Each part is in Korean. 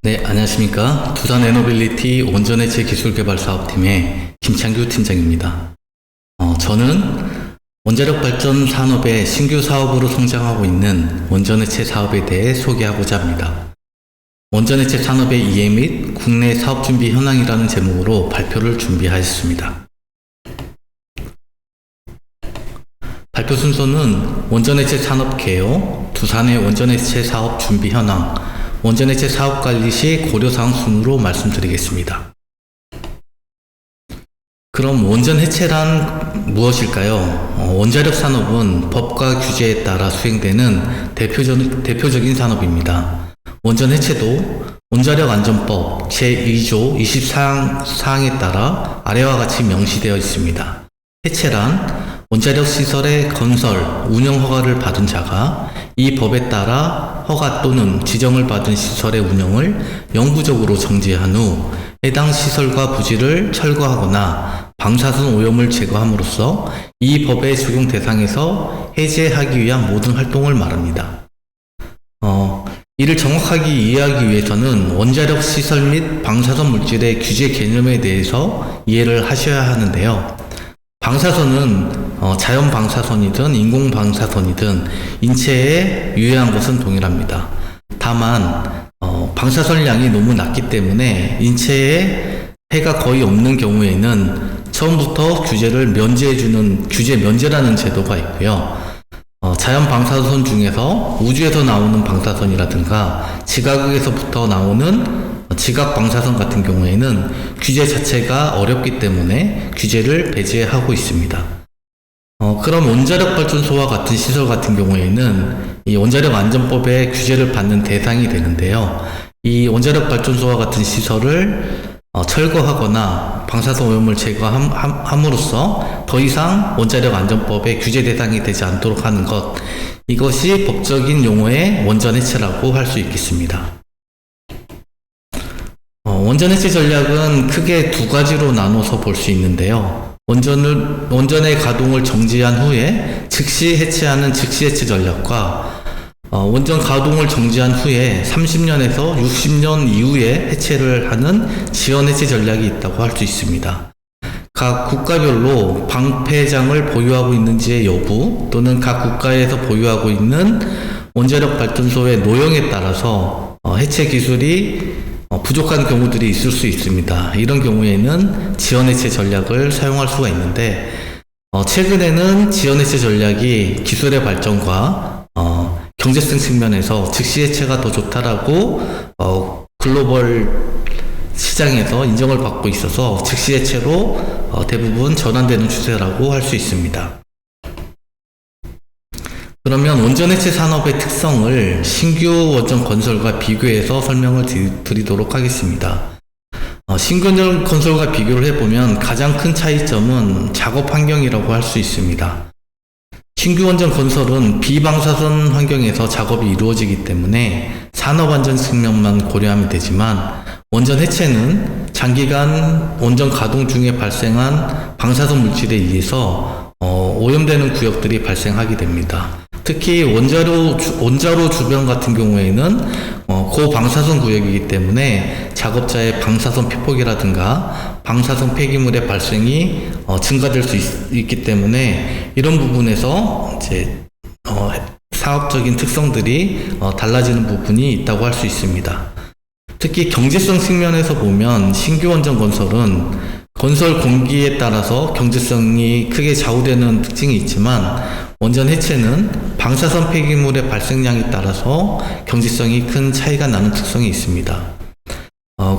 네, 안녕하십니까. 두산 에너빌리티 원전해체 기술개발사업팀의 김창규 팀장입니다. 저는 원자력 발전 산업의 신규 사업으로 성장하고 있는 원전해체 사업에 대해 소개하고자 합니다. 원전해체 산업의 이해 및 국내 사업 준비 현황이라는 제목으로 발표를 준비하였습니다. 발표 순서는 원전해체 산업 개요, 두산의 원전해체 사업 준비 현황, 원전해체 사업 관리 시 고려사항 순으로 말씀드리겠습니다. 그럼 원전해체란 무엇일까요? 원자력 산업은 법과 규제에 따라 수행되는 대표적인 산업입니다. 원전해체도 원자력안전법 제2조 24항에 따라 아래와 같이 명시되어 있습니다. 해체란 원자력 시설의 건설, 운영 허가를 받은 자가 이 법에 따라 허가 또는 지정을 받은 시설의 운영을 영구적으로 정지한 후 해당 시설과 부지를 철거하거나 방사선 오염을 제거함으로써 이 법의 적용 대상에서 해제하기 위한 모든 활동을 말합니다. 이를 정확하게 이해하기 위해서는 원자력 시설 및 방사선 물질의 규제 개념에 대해서 이해를 하셔야 하는데요. 방사선은 자연 방사선이든 인공 방사선이든 인체에 유해한 것은 동일합니다. 다만 방사선량이 너무 낮기 때문에 인체에 해가 거의 없는 경우에는 처음부터 규제를 면제해주는 규제 면제라는 제도가 있고요. 자연 방사선 중에서 우주에서 나오는 방사선이라든가 지각에서부터 나오는 지각 방사선 같은 경우에는 규제 자체가 어렵기 때문에 규제를 배제하고 있습니다. 그럼 원자력 발전소와 같은 시설 같은 경우에는 이 원자력 안전법의 규제를 받는 대상이 되는데요. 이 원자력 발전소와 같은 시설을 철거하거나 방사선 오염을 제거함으로써 더 이상 원자력 안전법의 규제 대상이 되지 않도록 하는 것, 이것이 법적인 용어의 원전해체라고 할 수 있겠습니다. 원전해체 전략은 크게 두 가지로 나눠서 볼 수 있는데요. 원전의 가동을 정지한 후에 즉시 해체하는 즉시 해체 전략과 원전 가동을 정지한 후에 30년에서 60년 이후에 해체를 하는 지연 해체 전략이 있다고 할 수 있습니다. 각 국가별로 방패장을 보유하고 있는지의 여부 또는 각 국가에서 보유하고 있는 원자력 발전소의 노형에 따라서 해체 기술이 부족한 경우들이 있을 수 있습니다. 이런 경우에는 지연해체 전략을 사용할 수가 있는데 최근에는 지연해체 전략이 기술의 발전과 경제성 측면에서 즉시 해체가 더 좋다라고 글로벌 시장에서 인정을 받고 있어서 즉시 해체로 대부분 전환되는 추세라고 할 수 있습니다. 그러면 원전해체 산업의 특성을 신규 원전 건설과 비교해서 설명을 드리도록 하겠습니다. 신규 원전 건설과 비교를 해보면 가장 큰 차이점은 작업 환경이라고 할 수 있습니다. 신규 원전 건설은 비방사선 환경에서 작업이 이루어지기 때문에 산업안전 측면만 고려하면 되지만 원전 해체는 장기간 원전 가동 중에 발생한 방사선 물질에 의해서 오염되는 구역들이 발생하게 됩니다. 특히 원자로 주변 같은 경우에는 고방사선 구역이기 때문에 작업자의 방사선 피폭이라든가 방사선 폐기물의 발생이 증가될 수 있기 때문에 이런 부분에서 이제 사업적인 특성들이 달라지는 부분이 있다고 할 수 있습니다. 특히 경제성 측면에서 보면 신규 원전 건설은 건설 공기에 따라서 경제성이 크게 좌우되는 특징이 있지만 원전 해체는 방사선 폐기물의 발생량에 따라서 경제성이 큰 차이가 나는 특성이 있습니다.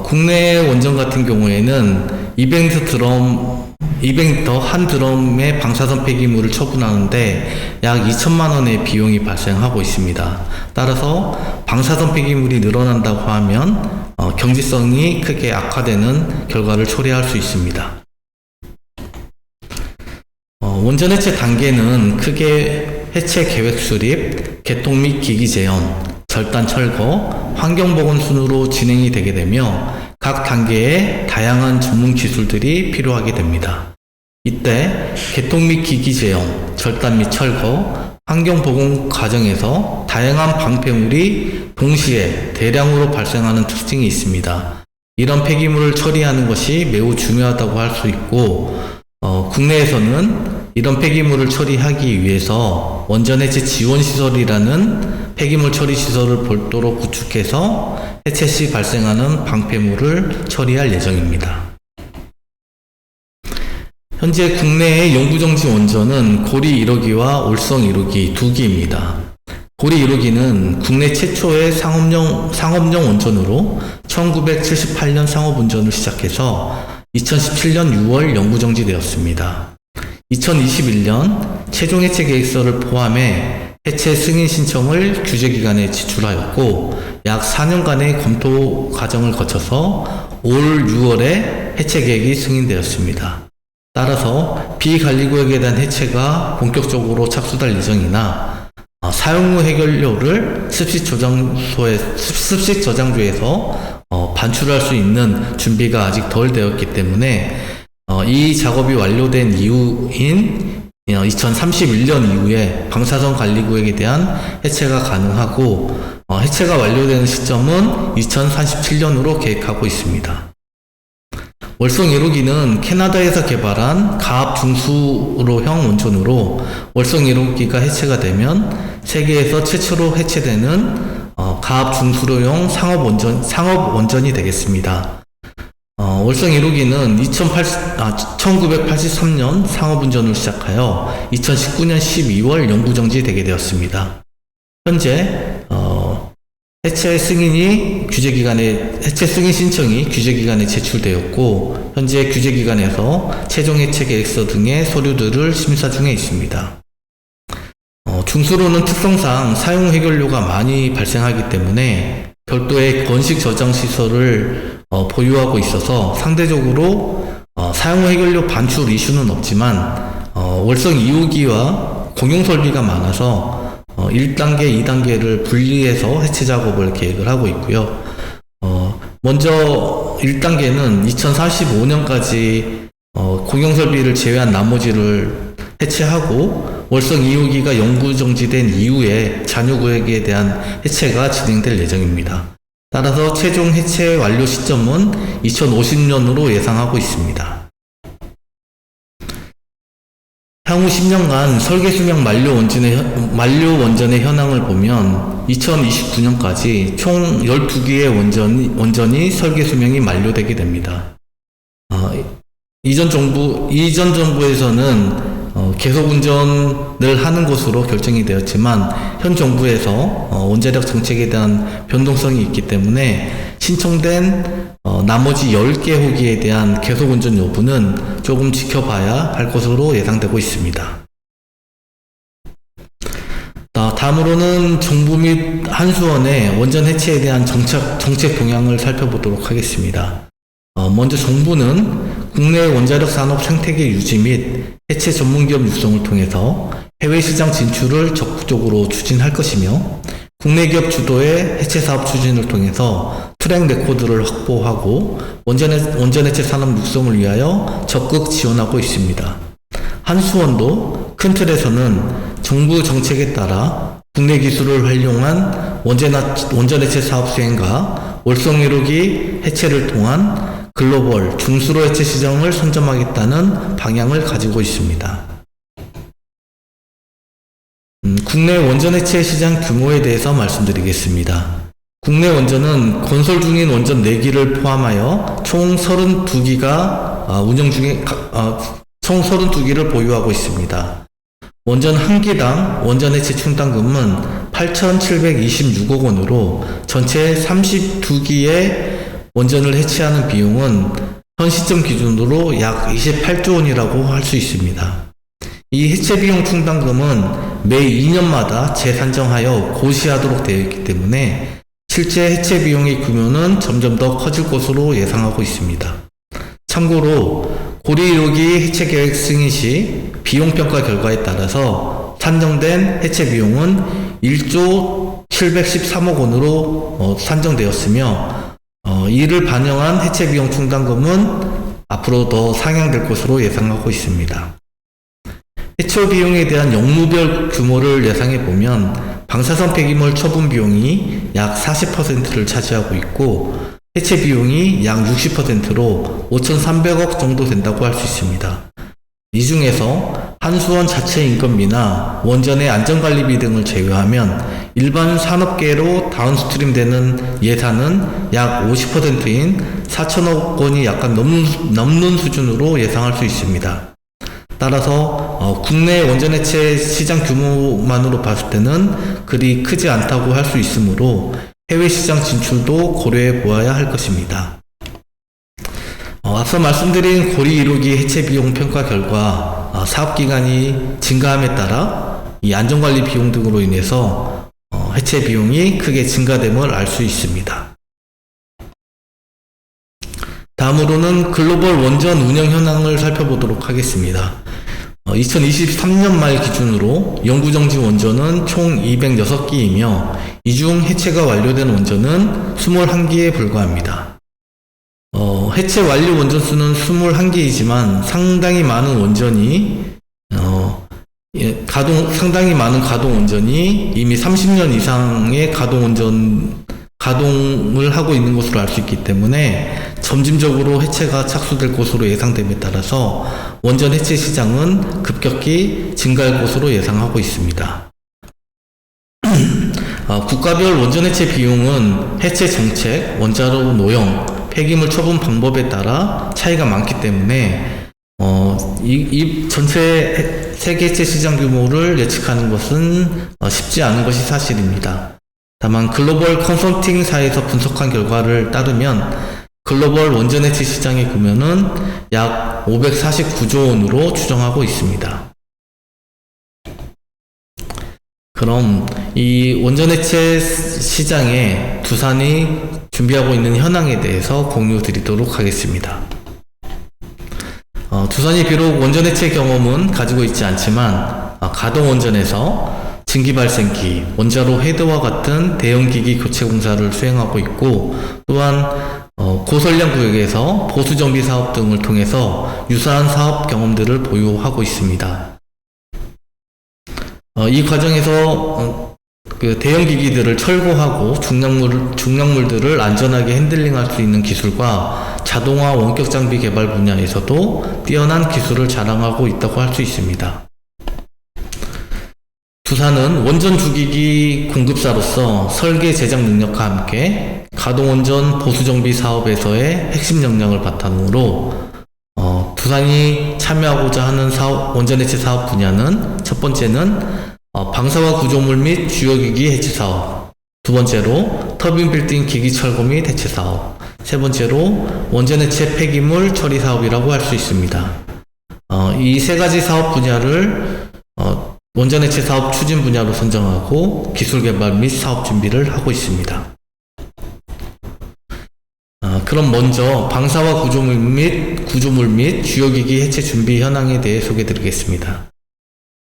국내 원전 같은 경우에는 200리터 한 드럼의 방사선 폐기물을 처분하는데 약 2천만 원의 비용이 발생하고 있습니다. 따라서 방사선 폐기물이 늘어난다고 하면 경제성이 크게 악화되는 결과를 초래할 수 있습니다. 원전 해체 단계는 크게 해체 계획 수립, 개통 및 기기 재현, 절단 철거, 환경보건 순으로 진행이 되게 되며 각 단계에 다양한 전문 기술들이 필요하게 됩니다. 이때 개통 및 기기 재현, 절단 및 철거, 환경보건 과정에서 다양한 방패물이 동시에 대량으로 발생하는 특징이 있습니다. 이런 폐기물을 처리하는 것이 매우 중요하다고 할 수 있고, 국내에서는 이런 폐기물을 처리하기 위해서 원전해체 지원시설이라는 폐기물 처리 시설을 별도로 구축해서 해체 시 발생하는 방패물을 처리할 예정입니다. 현재 국내의 영구정지 원전은 고리 1호기와 올성 1호기 2기입니다. 고리 1호기는 국내 최초의 상업용 원전으로 1978년 상업운전을 시작해서 2017년 6월 영구정지되었습니다. 2021년 최종 해체 계획서를 포함해 해체 승인 신청을 규제기관에 제출하였고, 약 4년간의 검토 과정을 거쳐서 올 6월에 해체 계획이 승인되었습니다. 따라서 비관리구역에 대한 해체가 본격적으로 착수될 예정이나, 사용 후 해결료를 습식 저장소에서 반출할 수 있는 준비가 아직 덜 되었기 때문에 이 작업이 완료된 이후인 2031년 이후에 방사선 관리구역에 대한 해체가 가능하고, 해체가 완료되는 시점은 2037년으로 계획하고 있습니다. 월성 1호기는 캐나다에서 개발한 가압 중수로형 원전으로, 월성 1호기가 해체가 되면 세계에서 최초로 해체되는 가압 중수로형 상업 원전이 되겠습니다. 월성 1호기는 1983년 상업운전을 시작하여 2019년 12월 영구정지되게 되었습니다. 현재 해체 승인 신청이 규제기관에 제출되었고, 현재 규제기관에서 최종 해체 계획서 등의 서류들을 심사 중에 있습니다. 중수로는 특성상 사용 해결료가 많이 발생하기 때문에 별도의 건식 저장 시설을 보유하고 있어서 상대적으로 사용 해결료 반출 이슈는 없지만, 월성 2호기와 공용 설비가 많아서 1단계, 2단계를 분리해서 해체 작업을 계획을 하고 있고요. 먼저 1단계는 2045년까지 공용 설비를 제외한 나머지를 해체하고, 월성 2호기가 영구정지된 이후에 잔여구역에 대한 해체가 진행될 예정입니다. 따라서 최종 해체 완료 시점은 2050년으로 예상하고 있습니다. 향후 10년간 설계 수명 만료 원전의 현황을 보면 2029년까지 총 12기의 원전이 설계 수명이 만료되게 됩니다. 이전 정부에서는 계속 운전을 하는 것으로 결정이 되었지만, 현 정부에서 원자력 정책에 대한 변동성이 있기 때문에 신청된 나머지 10개 호기에 대한 계속 운전 여부는 조금 지켜봐야 할 것으로 예상되고 있습니다. 다음으로는 정부 및 한수원의 원전 해체에 대한 정책 동향을 살펴보도록 하겠습니다. 먼저 정부는 국내 원자력 산업 생태계 유지 및 해체 전문기업 육성을 통해서 해외 시장 진출을 적극적으로 추진할 것이며, 국내 기업 주도의 해체 사업 추진을 통해서 트랙 레코드를 확보하고 원전 해체 산업 육성을 위하여 적극 지원하고 있습니다. 한수원도 큰 틀에서는 정부 정책에 따라 국내 기술을 활용한 원전 해체 사업 수행과 월성 1호기 해체를 통한 글로벌 중수로 해체 시장을 선점하겠다는 방향을 가지고 있습니다. 국내 원전 해체 시장 규모에 대해서 말씀드리겠습니다. 국내 원전은 건설 중인 원전 4기를 포함하여 총 32기가 총 32기를 보유하고 있습니다. 원전 1기당 원전 해체 충당금은 8,726억 원으로 전체 32기의 원전을 해체하는 비용은 현 시점 기준으로 약 28조 원이라고 할 수 있습니다. 이 해체 비용 충당금은 매 2년마다 재산정하여 고시하도록 되어 있기 때문에 실제 해체 비용의 규모는 점점 더 커질 것으로 예상하고 있습니다. 참고로 고리 1호기 해체 계획 승인 시 비용평가 결과에 따라서 산정된 해체 비용은 1조 713억 원으로 산정되었으며, 이를 반영한 해체 비용 충당금은 앞으로 더 상향될 것으로 예상하고 있습니다. 해체 비용에 대한 영무별 규모를 예상해 보면 방사선 폐기물 처분 비용이 약 40%를 차지하고 있고 해체 비용이 약 60%로 5,300억 정도 된다고 할 수 있습니다. 이 중에서 한수원 자체 인건비나 원전의 안전관리비 등을 제외하면 일반 산업계로 다운스트림 되는 예산은 약 50%인 4천억 원이 약간 넘는 수준으로 예상할 수 있습니다. 따라서 국내 원전 해체 시장 규모만으로 봤을 때는 그리 크지 않다고 할 수 있으므로 해외 시장 진출도 고려해 보아야 할 것입니다. 앞서 말씀드린 고리 1호기 해체 비용 평가 결과 사업기간이 증가함에 따라 이 안전관리 비용 등으로 인해서 해체 비용이 크게 증가됨을 알 수 있습니다. 다음으로는 글로벌 원전 운영 현황을 살펴보도록 하겠습니다. 2023년 말 기준으로 영구정지 원전은 총 206기이며 이 중 해체가 완료된 원전은 21기에 불과합니다. 해체 완료 원전 수는 21개이지만 상당히 많은 원전이 상당히 많은 가동 원전이 이미 30년 이상의 가동을 하고 있는 것으로 알 수 있기 때문에 점진적으로 해체가 착수될 것으로 예상됨에 따라서 원전 해체 시장은 급격히 증가할 것으로 예상하고 있습니다. 국가별 원전 해체 비용은 해체 정책, 원자로 노형, 폐기물 처분 방법에 따라 차이가 많기 때문에 이 전체 세계 해체 시장 규모를 예측하는 것은 쉽지 않은 것이 사실입니다. 다만 글로벌 컨설팅사에서 분석한 결과를 따르면 글로벌 원전 해체 시장의 규모는 약 549조 원으로 추정하고 있습니다. 그럼 이 원전 해체 시장에 두산이 준비하고 있는 현황에 대해서 공유 드리도록 하겠습니다. 두산이 비록 원전 해체 경험은 가지고 있지 않지만 가동 원전에서 증기 발생기, 원자로 헤드와 같은 대형 기기 교체 공사를 수행하고 있고 또한 고설량 구역에서 보수 정비 사업 등을 통해서 유사한 사업 경험들을 보유하고 있습니다. 이 과정에서 그 대형 기기들을 철거하고 중량물들을 안전하게 핸들링할 수 있는 기술과 자동화 원격 장비 개발 분야에서도 뛰어난 기술을 자랑하고 있다고 할 수 있습니다. 두산은 원전 주기기 공급사로서 설계 제작 능력과 함께 가동원전 보수정비 사업에서의 핵심 역량을 바탕으로 두산이 참여하고자 하는 원전 해체 사업 분야는 첫 번째는 방사와 구조물 및 주요기기 해체 사업, 두 번째로 터빈 빌딩 기기 철거 및 해체 사업, 세 번째로 원전 해체 폐기물 처리 사업이라고 할 수 있습니다. 이 세 가지 사업 분야를 원전 해체 사업 추진 분야로 선정하고 기술 개발 및 사업 준비를 하고 있습니다. 그럼 먼저 방사와 구조물 및 주요기기 해체 준비 현황에 대해 소개드리겠습니다.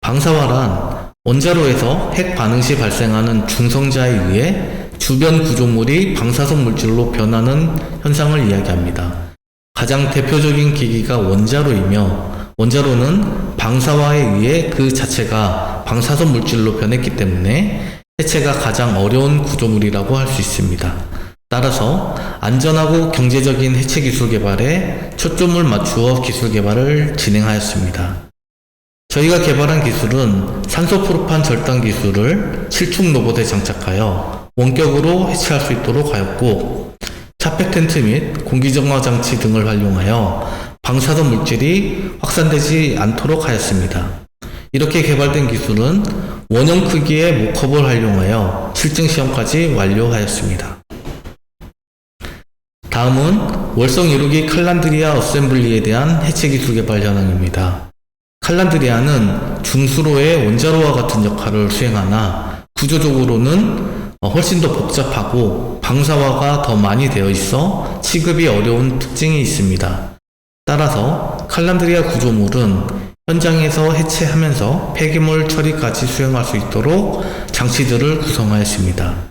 방사화란 원자로에서 핵 반응 시 발생하는 중성자에 의해 주변 구조물이 방사성 물질로 변하는 현상을 이야기합니다. 가장 대표적인 기기가 원자로이며 원자로는 방사화에 의해 그 자체가 방사성 물질로 변했기 때문에 해체가 가장 어려운 구조물이라고 할 수 있습니다. 따라서 안전하고 경제적인 해체 기술 개발에 초점을 맞추어 기술 개발을 진행하였습니다. 저희가 개발한 기술은 산소 프로판 절단 기술을 실축 로봇에 장착하여 원격으로 해체할 수 있도록 하였고 차폐 텐트 및 공기정화 장치 등을 활용하여 방사선 물질이 확산되지 않도록 하였습니다. 이렇게 개발된 기술은 원형 크기의 모컵을 활용하여 실증 시험까지 완료하였습니다. 다음은 월성 1호기 칼란드리아 어셈블리에 대한 해체 기술 개발 현황입니다. 칼란드리아는 중수로의 원자로와 같은 역할을 수행하나 구조적으로는 훨씬 더 복잡하고 방사화가 더 많이 되어 있어 취급이 어려운 특징이 있습니다. 따라서 칼란드리아 구조물은 현장에서 해체하면서 폐기물 처리까지 수행할 수 있도록 장치들을 구성하였습니다.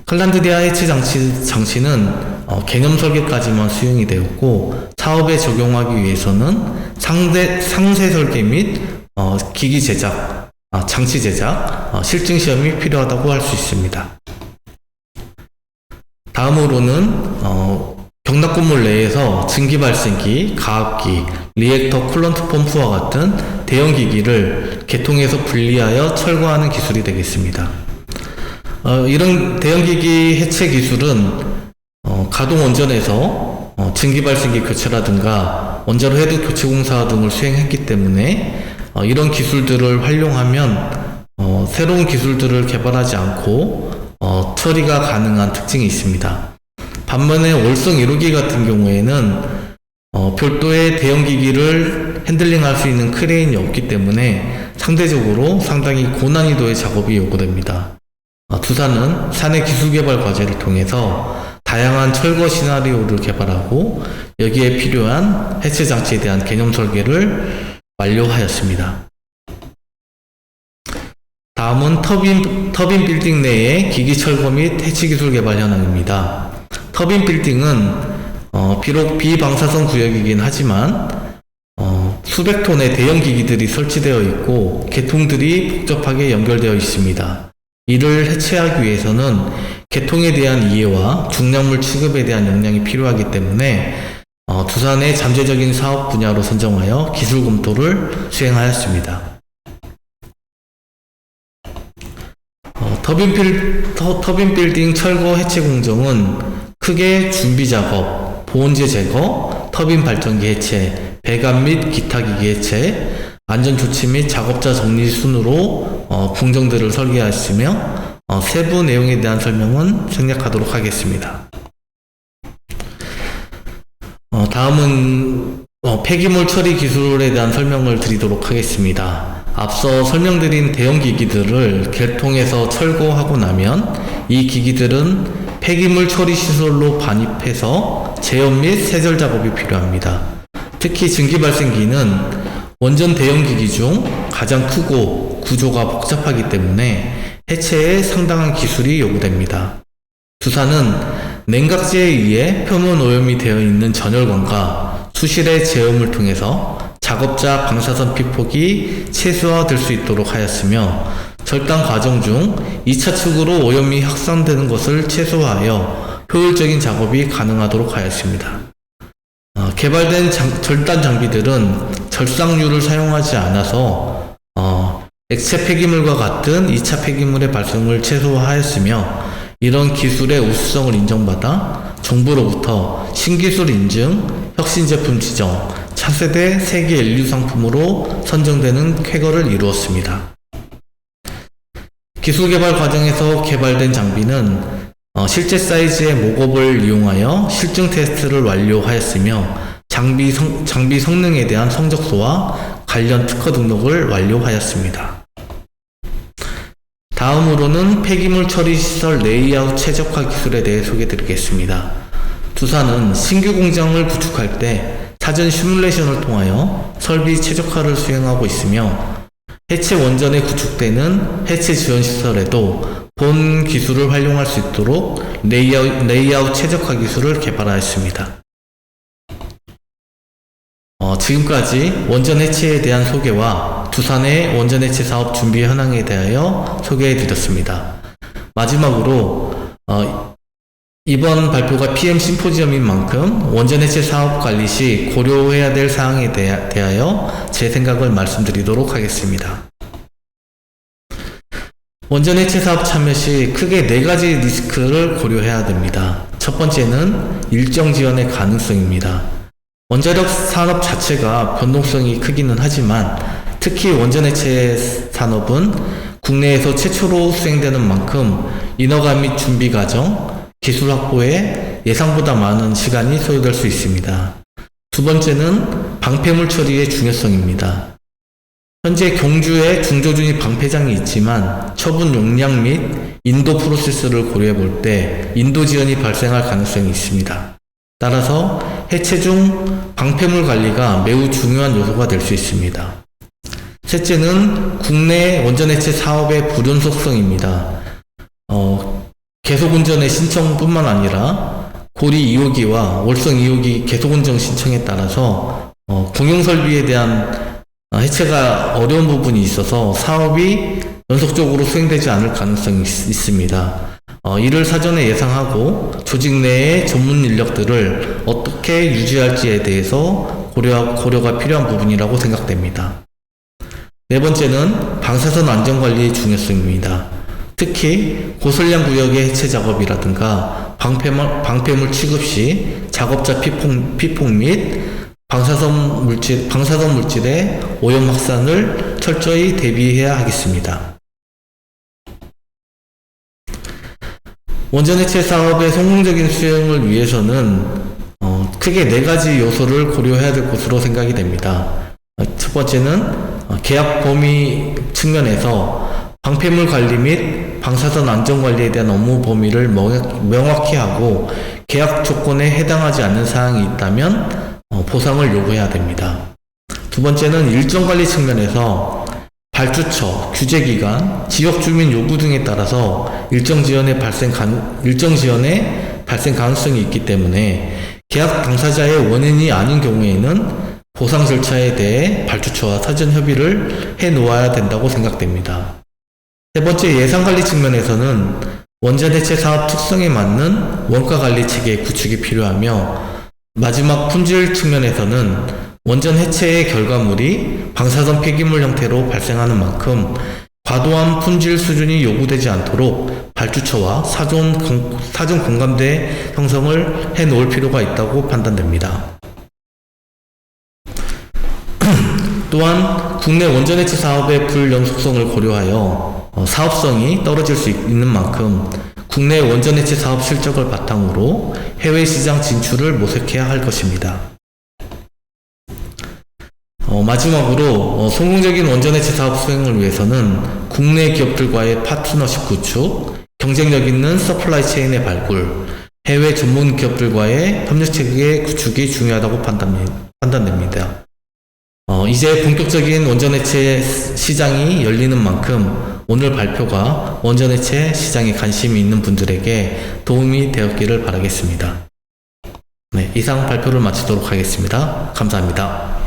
칼란드리아 해체 장치는 개념 설계까지만 수용이 되었고 사업에 적용하기 위해서는 상세 설계 및 기기 제작, 장치 제작, 실증 시험이 필요하다고 할 수 있습니다. 다음으로는 경락 건물 내에서 증기 발생기, 가압기, 리액터, 쿨런트 펌프와 같은 대형 기기를 개통해서 분리하여 철거하는 기술이 되겠습니다. 이런 대형 기기 해체 기술은 가동 원전에서 증기 발생기 교체라든가 원자로 헤드 교체 공사 등을 수행했기 때문에 이런 기술들을 활용하면 새로운 기술들을 개발하지 않고 처리가 가능한 특징이 있습니다. 반면에 월성 1호기 같은 경우에는 별도의 대형 기기를 핸들링할 수 있는 크레인이 없기 때문에 상대적으로 상당히 고난이도의 작업이 요구됩니다. 두산은 사내 기술개발 과제를 통해서 다양한 철거 시나리오를 개발하고 여기에 필요한 해체 장치에 대한 개념 설계를 완료하였습니다. 다음은 터빈 빌딩 내의 기기 철거 및 해체 기술 개발 현황입니다. 터빈 빌딩은 비록 비방사선 구역이긴 하지만 수백 톤의 대형 기기들이 설치되어 있고 개통들이 복잡하게 연결되어 있습니다. 이를 해체하기 위해서는 개통에 대한 이해와 중량물 취급에 대한 역량이 필요하기 때문에 두산의 잠재적인 사업 분야로 선정하여 기술 검토를 수행하였습니다. 터빈 빌딩 철거 해체 공정은 크게 준비 작업, 보온재 제거, 터빈 발전기 해체, 배관 및 기타 기기 해체, 안전 조치 및 작업자 정리 순으로 공정들을 설계하였으며 세부 내용에 대한 설명은 생략하도록 하겠습니다. 다음은 폐기물 처리 기술에 대한 설명을 드리도록 하겠습니다. 앞서 설명드린 대형 기기들을 개통해서 철거하고 나면 이 기기들은 폐기물 처리 시설로 반입해서 제어 및 세절 작업이 필요합니다. 특히 증기 발생기는 원전 대형 기기 중 가장 크고 구조가 복잡하기 때문에 해체에 상당한 기술이 요구됩니다. 두산은 냉각제에 의해 표면 오염이 되어 있는 전열관과 수실의 제어을 통해서 작업자 방사선 피폭이 최소화될 수 있도록 하였으며 절단 과정 중 2차 측으로 오염이 확산되는 것을 최소화하여 효율적인 작업이 가능하도록 하였습니다. 개발된 절단 장비들은 절삭류를 사용하지 않아서 액체 폐기물과 같은 2차 폐기물의 발생을 최소화하였으며 이런 기술의 우수성을 인정받아 정부로부터 신기술 인증, 혁신 제품 지정, 차세대 세계 인류 상품으로 선정되는 쾌거를 이루었습니다. 기술 개발 과정에서 개발된 장비는 실제 사이즈의 목업을 이용하여 실증 테스트를 완료하였으며 장비 성능에 대한 성적서와 관련 특허 등록을 완료하였습니다. 다음으로는 폐기물 처리 시설 레이아웃 최적화 기술에 대해 소개드리겠습니다. 두산은 신규 공장을 구축할 때 사전 시뮬레이션을 통하여 설비 최적화를 수행하고 있으며 해체 원전에 구축되는 해체 지원 시설에도 본 기술을 활용할 수 있도록 레이아웃 최적화 기술을 개발하였습니다. 지금까지 원전 해체에 대한 소개와 두산의 원전 해체 사업 준비 현황에 대하여 소개해드렸습니다. 마지막으로 이번 발표가 PM 심포지엄인 만큼 원전 해체 사업 관리 시 고려해야 될 사항에 대하여 제 생각을 말씀드리도록 하겠습니다. 원전 해체 사업 참여 시 크게 4가지 리스크를 고려해야 됩니다. 첫 번째는 일정 지연의 가능성입니다. 원자력 산업 자체가 변동성이 크기는 하지만 특히 원전 해체 산업은 국내에서 최초로 수행되는 만큼 인허가 및 준비 과정, 기술 확보에 예상보다 많은 시간이 소요될 수 있습니다. 두 번째는 방패물 처리의 중요성입니다. 현재 경주에 중저준위 방패장이 있지만 처분 용량 및 인도 프로세스를 고려해 볼 때 인도 지연이 발생할 가능성이 있습니다. 따라서 해체 중 방패물 관리가 매우 중요한 요소가 될 수 있습니다. 셋째는 국내 원전 해체 사업의 불연속성입니다. 계속운전의 신청뿐만 아니라 고리 2호기와 월성 2호기 계속운전 신청에 따라서 공용설비에 대한 해체가 어려운 부분이 있어서 사업이 연속적으로 수행되지 않을 가능성이 있습니다. 이를 사전에 예상하고 조직 내의 전문 인력들을 어떻게 유지할지에 대해서 고려가 필요한 부분이라고 생각됩니다. 네 번째는 방사선 안전관리의 중요성입니다. 특히 고설량 구역의 해체 작업이라든가 방패물 취급 시 작업자 피폭 및 방사선 물질의 오염 확산을 철저히 대비해야 하겠습니다. 원전 해체 사업의 성공적인 수행을 위해서는 크게 4가지 요소를 고려해야 될 것으로 생각이 됩니다. 첫 번째는 계약 범위 측면에서 방패물 관리 및 방사선 안전 관리에 대한 업무 범위를 명확히 하고 계약 조건에 해당하지 않는 사항이 있다면 보상을 요구해야 됩니다. 두 번째는 일정 관리 측면에서 발주처, 규제기관, 지역 주민 요구 등에 따라서 일정 지연의 발생 가능성이 있기 때문에 계약 당사자의 원인이 아닌 경우에는 보상 절차에 대해 발주처와 사전 협의를 해 놓아야 된다고 생각됩니다. 세 번째, 예산 관리 측면에서는 원전 해체 사업 특성에 맞는 원가 관리 체계 구축이 필요하며, 마지막 품질 측면에서는 원전 해체의 결과물이 방사선 폐기물 형태로 발생하는 만큼 과도한 품질 수준이 요구되지 않도록 발주처와 사전 공감대 형성을 해 놓을 필요가 있다고 판단됩니다. 또한 국내 원전 해체 사업의 불연속성을 고려하여 사업성이 떨어질 수 있는 만큼 국내 원전 해체 사업 실적을 바탕으로 해외 시장 진출을 모색해야 할 것입니다. 마지막으로 성공적인 원전 해체 사업 수행을 위해서는 국내 기업들과의 파트너십 구축, 경쟁력 있는 서플라이 체인의 발굴, 해외 전문 기업들과의 협력 체계 구축이 중요하다고 판단됩니다. 이제 본격적인 원전 해체 시장이 열리는 만큼 오늘 발표가 원전 해체 시장에 관심이 있는 분들에게 도움이 되었기를 바라겠습니다. 네, 이상 발표를 마치도록 하겠습니다. 감사합니다.